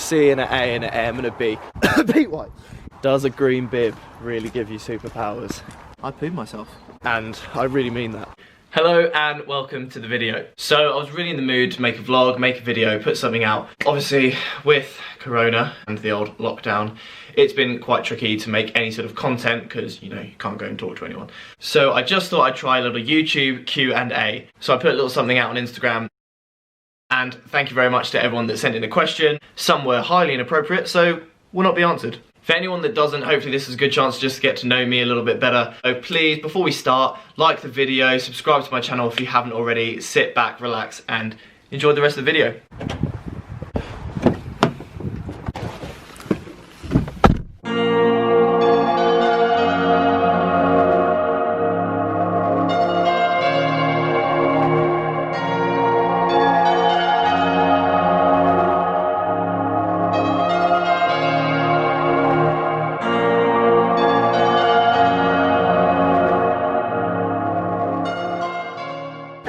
C and an A and an M and a B. Pete White. Does a green bib really give you superpowers? I pooed myself. And I really mean that. Hello and welcome to the video. So I was really in the mood to make a vlog, make a video, put something out. Obviously with Corona and the old lockdown, it's been quite tricky to make any sort of content because, you know, you can't go and talk to anyone. So I just thought I'd try a little YouTube Q&A. So I put a little something out on Instagram, and thank you very much to everyone that sent in a question. Some were highly inappropriate, so will not be answered. For anyone that doesn't, hopefully this is a good chance just to get to know me a little bit better. So please, before we start, like the video, subscribe to my channel if you haven't already, sit back, relax, and enjoy the rest of the video.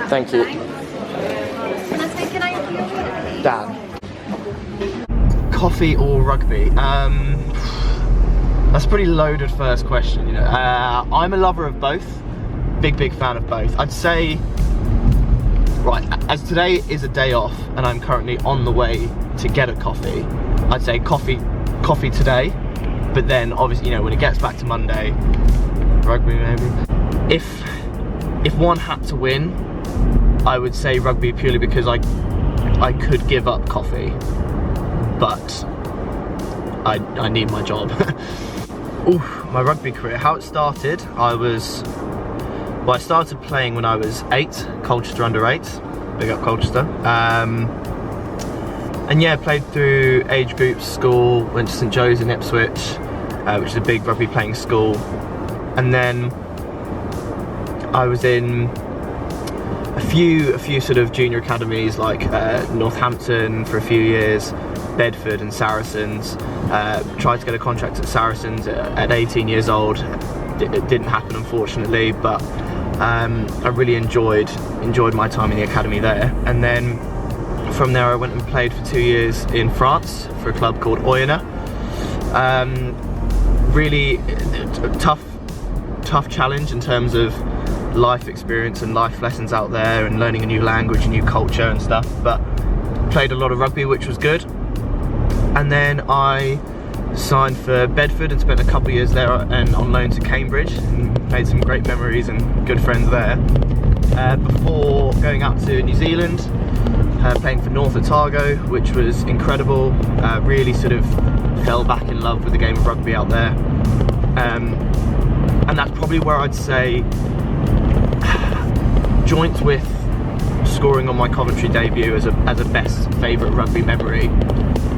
Thank you. Can I take an idea? Dan. Coffee or rugby? That's a pretty loaded first question, you know. I'm a lover of both. Big fan of both. I'd say, right, as today is a day off and I'm currently on the way to get a coffee, I'd say coffee today, but then obviously, you know, when it gets back to Monday, rugby maybe. If one had to win, I would say rugby purely because I could give up coffee, but I need my job. Ooh, my rugby career, how it started, I started playing when I was 8, Colchester under 8, big up Colchester. And yeah, played through age groups, school, went to St Joe's in Ipswich, which is a big rugby playing school, and then I was in a few sort of junior academies like Northampton for a few years, Bedford and Saracens. Tried to get a contract at Saracens at 18 years old. It didn't happen, unfortunately, but I really enjoyed my time in the academy there. And then from there I went and played for 2 years in France for a club called Oyonnax. Really tough challenge in terms of life experience and life lessons out there and learning a new language, a new culture and stuff, but played a lot of rugby, which was good. And then I signed for Bedford and spent a couple of years there and on loan to Cambridge and made some great memories and good friends there. Before going out to New Zealand, playing for North Otago, which was incredible. Really sort of fell back in love with the game of rugby out there. And that's probably where I'd say, joint with scoring on my Coventry debut as a best favourite rugby memory,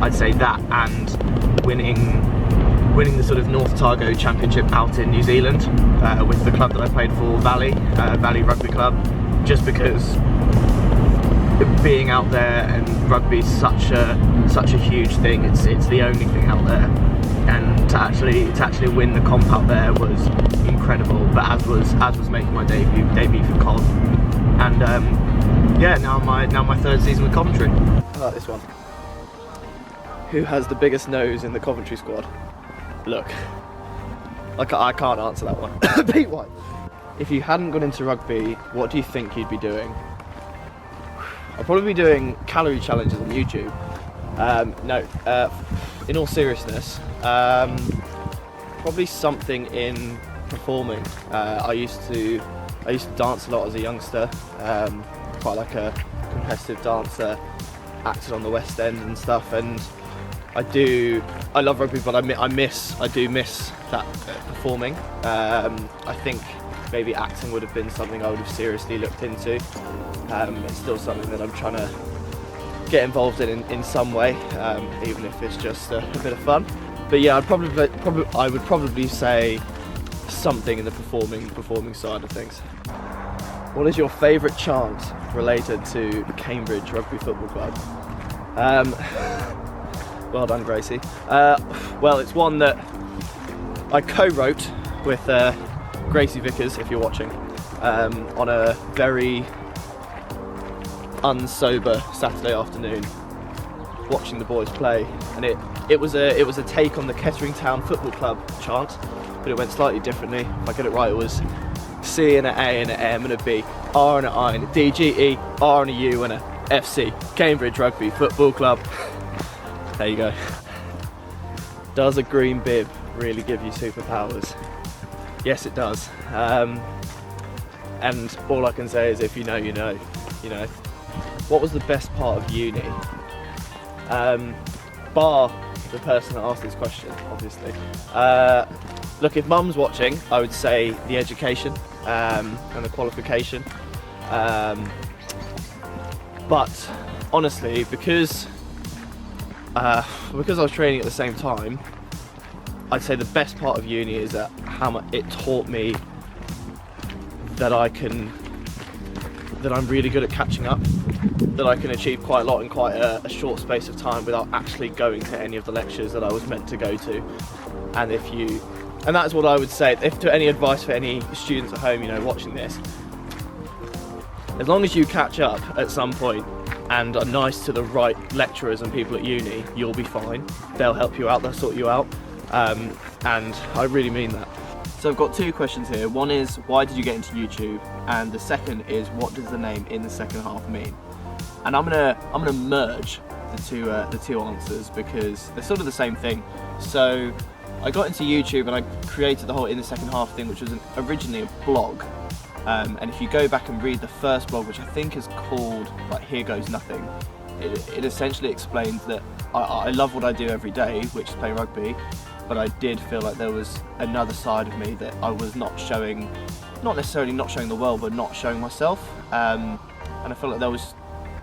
I'd say that and winning the sort of North Otago Championship out in New Zealand with the club that I played for, Valley Rugby Club, just because being out there and rugby is such a huge thing. It's the only thing out there, and to actually win the comp out there was incredible. But as was making my debut for Cov, and yeah, now my third season with Coventry. How about this one? Who has the biggest nose in the Coventry squad? Look, I can't answer that one. Pete White. If you hadn't gone into rugby, what do you think you'd be doing? I'd probably be doing calorie challenges on YouTube. No, in all seriousness, probably something in performing. I used to dance a lot as a youngster, quite like a competitive dancer, acted on the West End and stuff, and I love rugby, but I do miss that performing. I think maybe acting would have been something I would have seriously looked into. It's still something that I'm trying to get involved in some way, even if it's just a bit of fun. But yeah, I would probably say something in the performing side of things. What is your favourite chant related to Cambridge Rugby Football Club? Well done, Gracie. Well, it's one that I co-wrote with Gracie Vickers, if you're watching, on a very unsober Saturday afternoon. watching the boys play, and it was a take on the Kettering Town Football Club chant, but it went slightly differently. If I get it right, it was C and an A and an M and a B, R and an I and a D, G, E, R and a U and a FC, Cambridge Rugby Football Club. There you go. Does a green bib really give you superpowers? Yes, it does. And all I can say is, if you know, you know. You know. What was the best part of uni? Bar the person that asked this question, obviously. Look, if mum's watching, I would say the education and the qualification. But honestly, because I was training at the same time, I'd say the best part of uni is that how much it taught me that I'm really good at catching up, that I can achieve quite a lot in quite a short space of time without actually going to any of the lectures that I was meant to go to. And that's what I would say, if to any advice for any students at home, you know, watching this, as long as you catch up at some point and are nice to the right lecturers and people at uni, you'll be fine. They'll help you out, they'll sort you out, and I really mean that. So I've got two questions here. One is, why did you get into YouTube? And the second is, what does the name In the Second Half mean? And I'm gonna merge the two answers because they're sort of the same thing. So I got into YouTube and I created the whole In the Second Half thing, which was originally a blog. And if you go back and read the first blog, which I think is called like Here Goes Nothing, it essentially explains that I love what I do every day, which is play rugby, but I did feel like there was another side of me that I was not showing, not necessarily not showing the world, but not showing myself. And I felt like there was,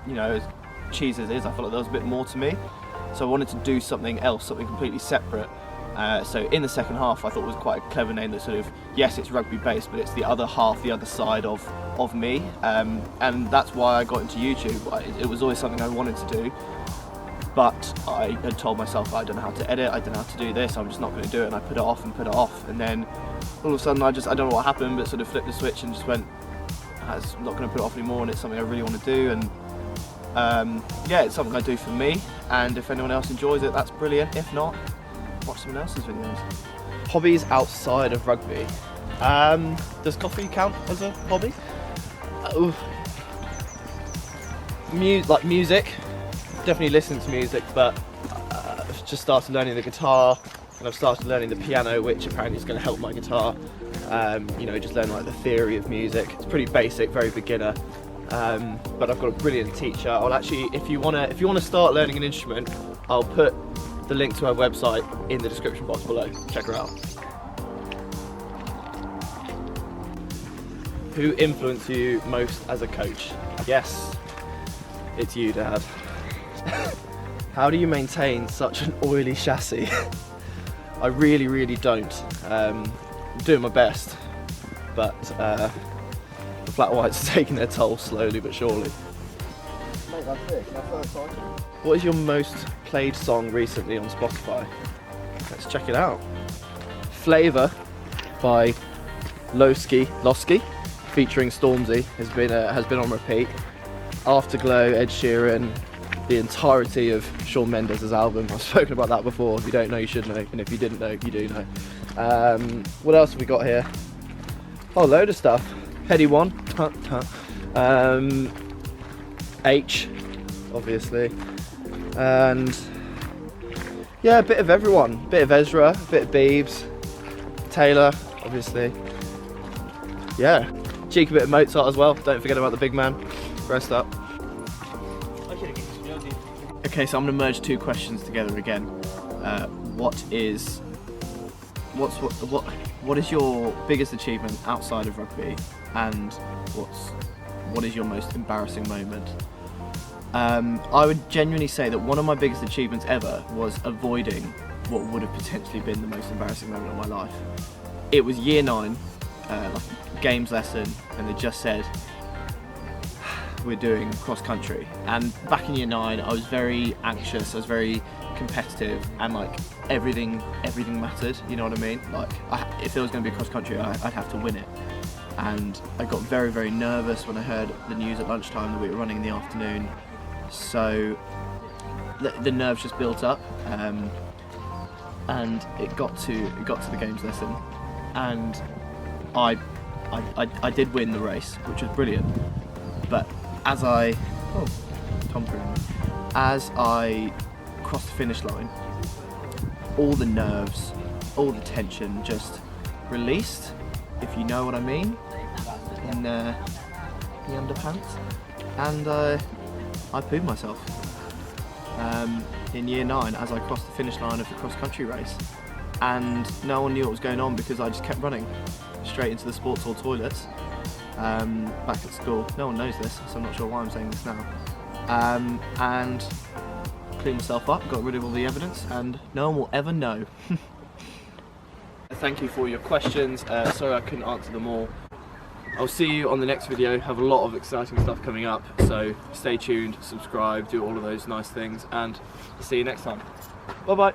you know, as cheesy as it is, I felt like there was a bit more to me. So I wanted to do something else, something completely separate. So In the Second Half, I thought was quite a clever name that sort of, yes, it's rugby based, but it's the other half, the other side of me. And that's why I got into YouTube. It was always something I wanted to do, but I had told myself I don't know how to edit, I don't know how to do this, I'm just not going to do it, and I put it off and put it off. And then all of a sudden I don't know what happened, but sort of flipped the switch and just went, I'm not going to put it off anymore, and it's something I really want to do. And yeah, it's something I do for me, and if anyone else enjoys it, that's brilliant. If not, watch someone else's videos. Hobbies outside of rugby. Does coffee count as a hobby? Like music. Definitely listen to music, but I've just started learning the guitar, and I've started learning the piano, which apparently is going to help my guitar. You know, just learn like the theory of music. It's pretty basic, very beginner. But I've got a brilliant teacher. I'll actually, if you wanna start learning an instrument, I'll put the link to her website in the description box below. Check her out. Who influenced you most as a coach? Yes, it's you, Dad. How do you maintain such an oily chassis? I really don't. I'm doing my best, but the flat whites are taking their toll slowly but surely. Mate, that's it. That's so exciting. What is your most played song recently on Spotify? Let's check it out. Flavor by Losky, featuring Stormzy, has been on repeat. Afterglow, Ed Sheeran, the entirety of Shawn Mendes' album. I've spoken about that before. If you don't know, you should know, and if you didn't know, you do know. What else have we got here? Oh, load of stuff. Heady One, H, obviously, and yeah, a bit of everyone. A bit of Ezra, a bit of Beebs, Taylor, obviously. Yeah, cheeky bit of Mozart as well. Don't forget about the big man. Rest up. Okay, so I'm going to merge two questions together again. What is your biggest achievement outside of rugby, and what is your most embarrassing moment? I would genuinely say that one of my biggest achievements ever was avoiding what would have potentially been the most embarrassing moment of my life. It was year 9, like a games lesson, and they just said, we're doing cross country. And back in year 9, I was very anxious, I was very competitive, and like everything mattered, you know what I mean? Like if there was going to be cross country, I'd have to win it. And I got very nervous when I heard the news at lunchtime that we were running in the afternoon. So the nerves just built up, and it got to the games lesson, and I did win the race, which was brilliant. But as I crossed the finish line, all the nerves, all the tension just released, if you know what I mean, in the underpants, and I pooed myself in year 9 as I crossed the finish line of the cross-country race, and no one knew what was going on because I just kept running straight into the sports hall toilets back at school. No one knows this, so I'm not sure why I'm saying this now. And cleaned myself up, got rid of all the evidence, and no one will ever know. Thank you for your questions. Sorry I couldn't answer them all. I'll see you on the next video. Have a lot of exciting stuff coming up, so stay tuned, subscribe, do all of those nice things, and see you next time. Bye bye.